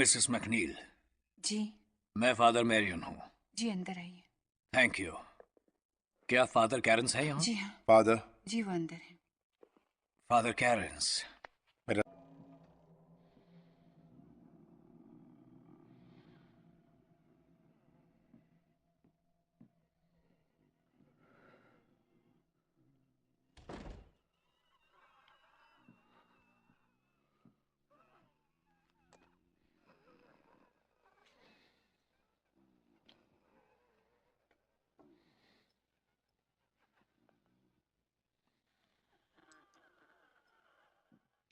Mrs McNeal. जी। मैं father Marrion हूँ। जी अंदर आइए। Thank you. क्या फादर कैरेंस है यहाँ? जी हाँ। फादर। जी वो अंदर है। Father Carens.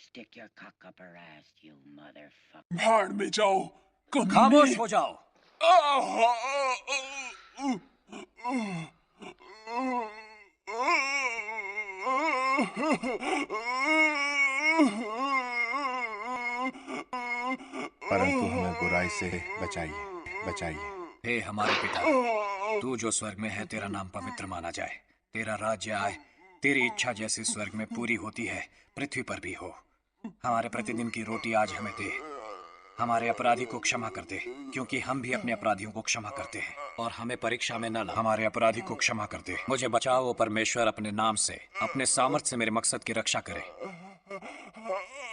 Stick your cock up her ass, you motherfucker. भाड़ में जाओ कमीने। खामोश हो जाओ। परंतु हमें बुराई से बचाइए, बचाइए। हे हमारे पिता, तू जो स्वर्ग में है, तेरा नाम पवित्र माना जाए। तेरा राज्य आए। तेरी इच्छा जैसे स्वर्ग में पूरी होती है, पृथ्वी पर भी हो। हमारे प्रतिदिन की रोटी आज हमें दे। हमारे अपराधी को क्षमा कर दे, क्योंकि हम भी अपने अपराधियों को क्षमा करते हैं। और हमें परीक्षा में न ला। हमारे अपराधी को क्षमा कर दे। मुझे बचाओ परमेश्वर, अपने नाम से, अपने सामर्थ्य से मेरे मकसद की रक्षा करे।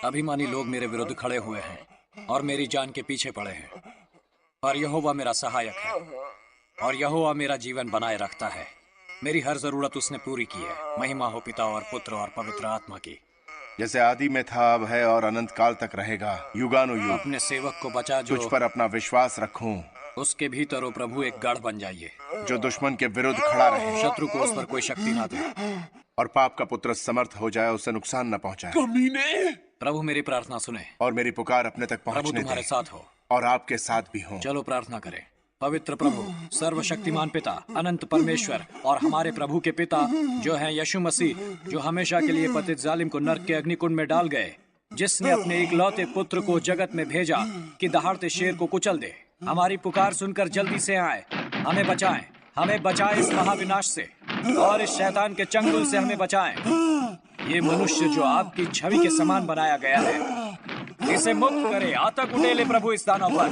अभिमानी लोग मेरे विरुद्ध खड़े हुए हैं और मेरी जान के पीछे पड़े हैं, पर यहोवा मेरा सहायक है और यहोवा मेरा जीवन बनाए रखता है। मेरी हर जरूरत उसने पूरी की है। महिमा हो पिता और पुत्र और पवित्र आत्मा की, जैसे आदि में था, अब है और अनंत काल तक रहेगा, युगानुयुग। अपने सेवक को बचा जो तुझ पर अपना विश्वास रखूं। उसके भीतर ओ प्रभु एक गढ़ बन जाइए, जो दुश्मन के विरुद्ध खड़ा रहे। शत्रु को उस पर कोई शक्ति ना दे, और पाप का पुत्र समर्थ हो जाए, उसे नुकसान न पहुंचाए। कमीने। प्रभु मेरी प्रार्थना सुने और मेरी पुकार अपने तक प्रभु पहुंचने तुम्हारे दे, साथ हो और आपके साथ भी हो। चलो प्रार्थना करें। पवित्र प्रभु, सर्वशक्तिमान पिता, अनंत परमेश्वर और हमारे प्रभु के पिता जो हैं यीशु मसीह, जो हमेशा के लिए पतित जालिम को नरक के अग्निकुंड में डाल गए, जिसने अपने इकलौते पुत्र को जगत में भेजा कि दहाड़ते शेर को कुचल दे, हमारी पुकार सुनकर जल्दी से आए, हमें बचाएं, हमें बचाएं इस महाविनाश से और इस शैतान के चंगुल से हमें बचाएं। ये मनुष्य जो आपकी छवि के समान बनाया गया है, इसे मुक्त करे। आतंक उड़ेले प्रभु इस दानव पर,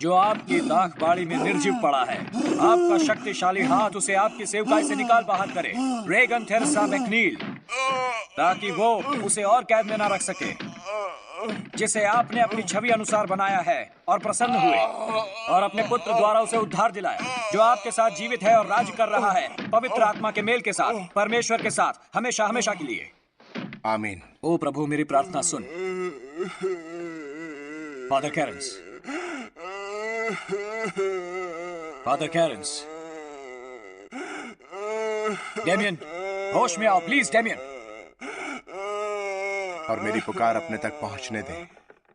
जो आपकी दाख बाड़ी में निर्जीव पड़ा है। आपका शक्तिशाली हाथ उसे आपकी सेवकाई से निकाल बाहर करे, रेगन थेरेसा मैकनील, ताकि वो उसे और कैद में ना रख सके, जिसे आपने अपनी छवि अनुसार बनाया है और प्रसन्न हुए और अपने पुत्र द्वारा उसे उद्धार दिलाया, जो आपके साथ जीवित है और राज्य कर रहा है पवित्र आत्मा के मेल के साथ, परमेश्वर के साथ, हमेशा हमेशा के लिए। आमीन। ओ प्रभु मेरी प्रार्थना सुन। फादर कैरेंस, फादर कैरेंस, डेमियन, होश में आओ प्लीज डेमियन। और मेरी पुकार अपने तक पहुंचने दे।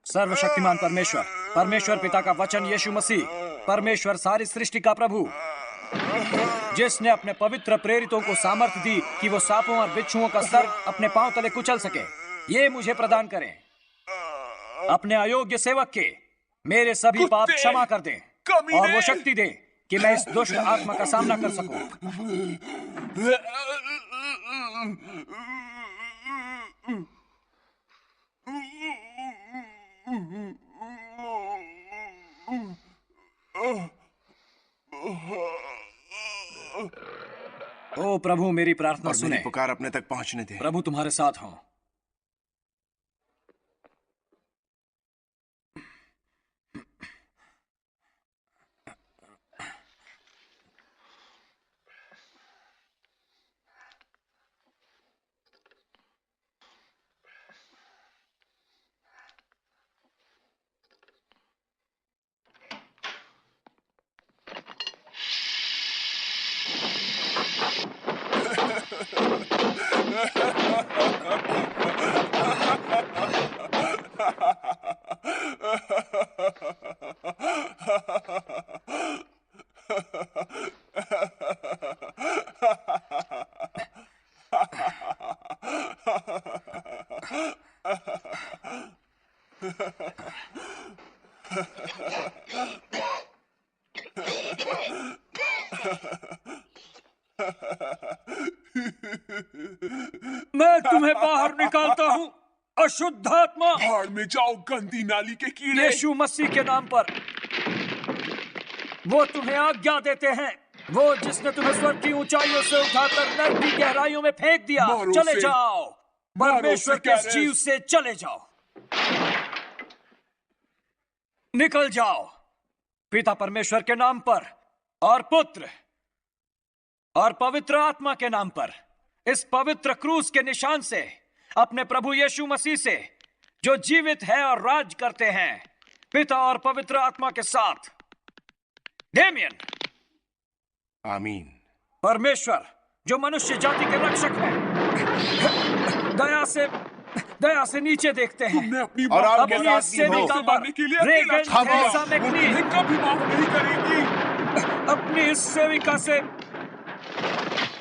सर्वशक्तिमान परमेश्वर, परमेश्वर पिता का वचन यीशु मसीह, परमेश्वर सारी सृष्टि का प्रभु, जिसने अपने पवित्र प्रेरितों को सामर्थ्य दी कि वो सांपों और बिच्छुओं का सर अपने पांव तले कुचल सके, ये मुझे प्रदान करें। अपने अयोग्य सेवक के मेरे सभी पाप क्षमा कर दें और वो शक्ति दें कि मैं इस दुष्ट आत्मा का सामना कर सकूं। ओ प्रभु मेरी प्रार्थना और सुने। मेरी पुकार अपने तक पहुंचने दे। प्रभु तुम्हारे साथ हो। मैं तुम्हें बाहर निकालता हूं। अशुद्ध आत्मा, भाड़ में जाओ गंदी नाली के कीड़े। यीशु मसीह के नाम पर वो तुम्हें आज्ञा देते हैं, वो जिसने तुम्हें स्वर्ग की ऊंचाइयों से उठाकर नरक की गहराइयों में फेंक दिया, मारो चले उसे। जाओ, परमेश्वर के कैरेस। जीव से चले जाओ, निकल जाओ, पिता परमेश्वर के नाम पर और पुत्र और पवित्र आत्मा के नाम पर, इस पवित्र क्रूस के निशान से, अपने प्रभु यीशु मसीह से, जो जीवित है और राज करते हैं पिता और पवित्र आत्मा के साथ। डेमियन, आमीन। परमेश्वर जो मनुष्य जाति के रक्षक है, दया से नीचे देखते हैं। तुमने अपनी और माँ आपके को साथ अपनी भी हो। माँ से मारने के लिए रेगन अकेला छोड़ दिया। थेरेसा वो मैकनील तुम्हें कभी माफ नहीं करेगी। अपनी इस सेविका से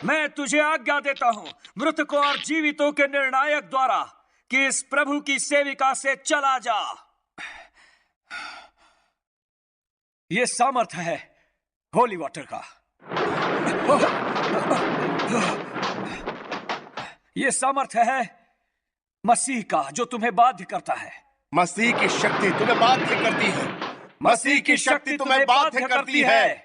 मैं तुझे आज्ञा देता हूं, मृतकों और जीवितों के निर्णायक द्वारा, कि इस प्रभु की सेविका से चला जा। ये सामर्थ है होली वाटर का, ये सामर्थ है मसीह का, जो तुम्हें बाध्य करता है। मसीह की शक्ति तुम्हें बाध्य करती है। मसीह की शक्ति तुम्हें बाध्य करती है।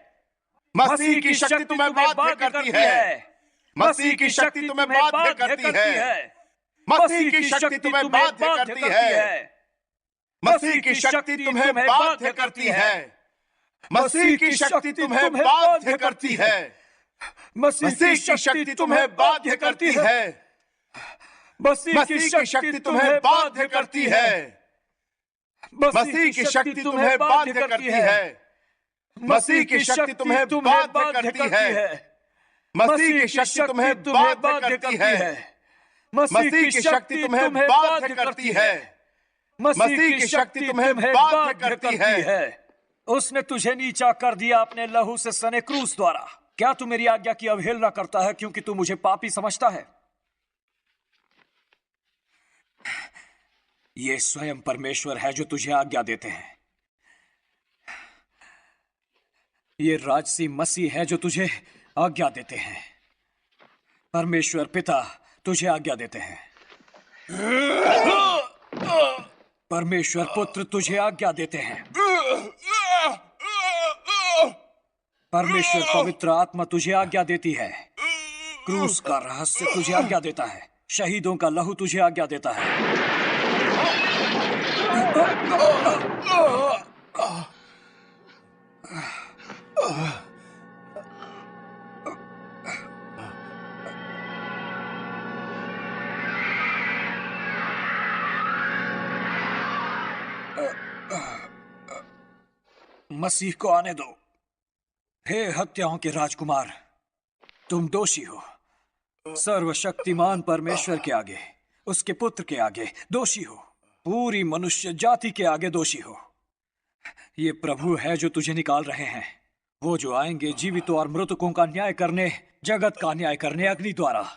मसीह की शक्ति तुम्हें बाध्य करती है। मसीह की शक्ति तुम्हें बाध्य करती है। मसीह की शक्ति तुम्हें बाध्य करती है। मसीह की शक्ति तुम्हें बाध्य करती है। मसीह की शक्ति तुम्हें बाध्य करती है। मसीह की शक्ति तुम्हें बाध्य करती है। मसीह की शक्ति तुम्हें बाध्य करती है। मसीह की शक्ति तुम्हें बाध्य करती है। मसीह की शक्ति तुम्हें बाध्य करती है। मसीह की शक्ति तुम्हें बाध्य करती है। मसीह की शक्ति तुम्हें बाध्य करती है। मसीह की शक्ति तुम्हें बाध्य करती है। उसने तुझे नीचा कर दिया अपने लहू से सने क्रूस द्वारा। क्या तू मेरी आज्ञा की अवहेलना करता है क्योंकि तू मुझे पापी समझता है? ये स्वयं परमेश्वर है जो तुझे आज्ञा देते हैं। ये राजसी मसीह है जो तुझे आज्ञा देते हैं। परमेश्वर पिता तुझे आज्ञा देते हैं। परमेश्वर पुत्र तुझे आज्ञा देते हैं। परमेश्वर पवित्र आत्मा तुझे आज्ञा देती है। क्रूस का रहस्य तुझे आज्ञा देता है। शहीदों का लहू तुझे आज्ञा देता है। मसीह को आने दो। हे हत्याओं के राजकुमार, तुम दोषी हो। सर्वशक्तिमान परमेश्वर के आगे, उसके पुत्र के आगे दोषी हो। पूरी मनुष्य जाति के आगे दोषी हो। ये प्रभु है जो तुझे निकाल रहे हैं। वो जो आएंगे जीवितों और मृतकों का न्याय करने, जगत का न्याय करने अग्नि द्वारा।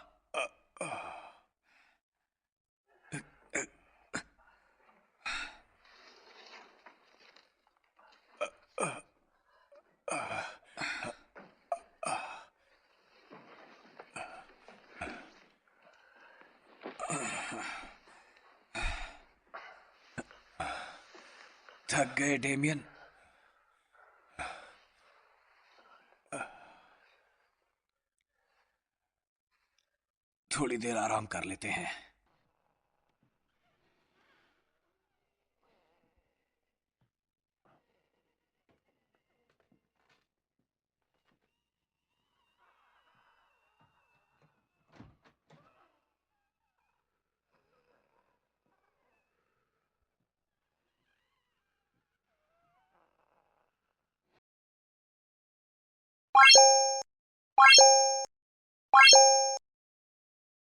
थक गए डेमियन? थोड़ी देर आराम कर लेते हैं।